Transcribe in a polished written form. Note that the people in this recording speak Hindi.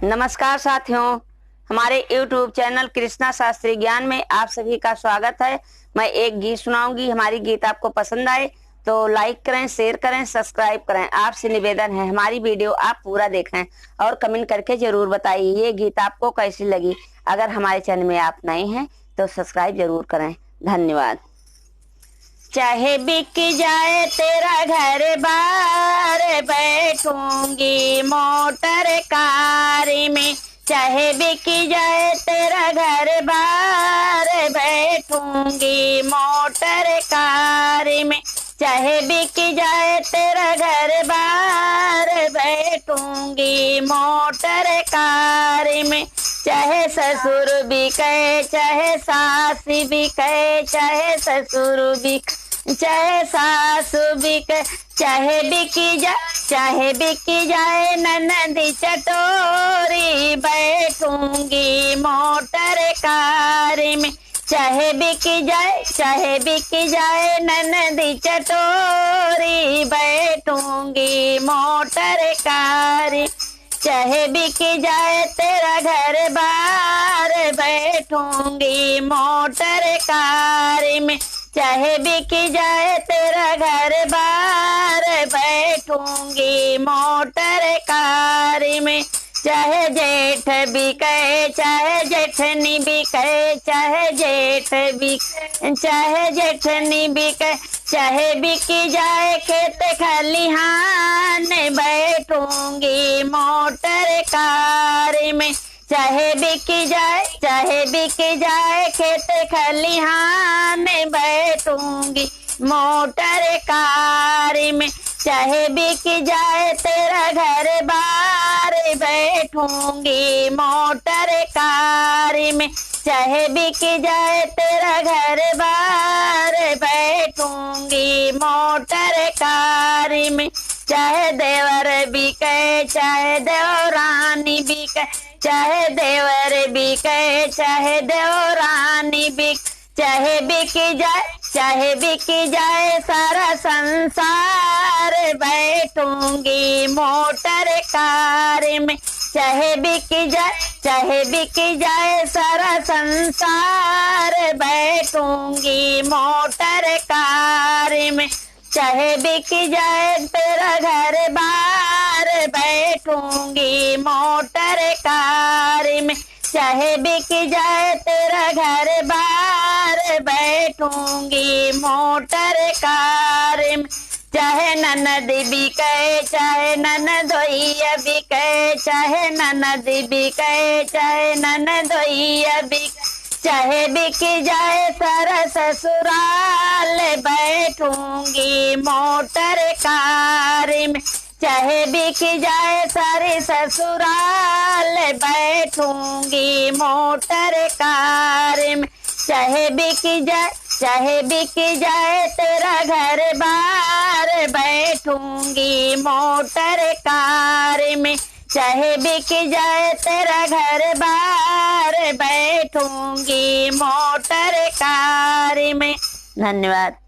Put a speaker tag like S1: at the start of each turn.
S1: नमस्कार साथियों, हमारे YouTube चैनल कृष्णा शास्त्री ज्ञान में आप सभी का स्वागत है। मैं एक गीत सुनाऊंगी। हमारी गीत आपको पसंद आए तो लाइक करें, शेयर करें, सब्सक्राइब करें। आपसे निवेदन है हमारी वीडियो आप पूरा देखें और कमेंट करके जरूर बताइए ये गीत आपको कैसी लगी। अगर हमारे चैनल में आप नए हैं तो सब्सक्राइब जरूर करें। धन्यवाद। चाहे बिक जाए तेरा घर बार, बैठूंगी मोटर कार में। चाहे बिक जाए तेरा घर बार, बैठूंगी मोटर कार में। चाहे बिक जाए तेरा घर बार, बैठूंगी मोटर कार में। चाहे ससुर बिके, चाहे सास बिके, चाहे ससुर बिके, चाहे सासु बिके, चाहे बिकी जाए ननदी चटोरी, बैठूंगी मोटर कार में। चाहे बिकी जाए ननदी चटोरी, बैठूंगी मोटर कार। चाहे बिकी जाए तेरा घर बार, बैठूंगी मोटर कार में। चाहे बिकी जाए तेरा घर बार, बैठूंगी मोटर कार में। चाहे जेठ बिके, चाहे जेठनी बिके, चाहे जेठनी बिके, चाहे बिकी जाए खेत खलिहान, बैठूंगी मोटर कार में। चाहे बिकी जाए खेत खलिहान, बैठूंगी मोटर कार में। चाहे बिकी जाए तेरा घर बार, बैठूंगी मोटर कार में। चाहे बिकी जाए तेरा घर बार, बैठूंगी मोटर कार में। चाहे देवर बिके, चाहे देवरानी बिके, चाहे देवर बिके, चाहे देवरानी बिक, चाहे बिकी जाए सारा संसार, बैठूंगी मोटर कार में। चाहे बिकी जाए सारा संसार, बैठूंगी मोटर कार में। चाहे बिकी जाए तेरा घर बार, बैठूंगी मोटर कार में। चाहे बिकी जाए तेरा घर बार, बैठूंगी मोटर कार में। चाहे ननद बिके, चाहे ननदोइया बिके, चाहे ननद बिके, चाहे ननदोइया बिके, चाहे बिकी जाए सारा ससुराल, बैठूंगी मोटर कार में। चाहे बिकी जाए सारे ससुराल, बैठूंगी मोटर कार में। चाहे बिकी जाए तेरा घर बार, बैठूंगी मोटर कार में। चाहे बिकी जाए तेरा घर बार, बैठूंगी मोटर कार में। धन्यवाद।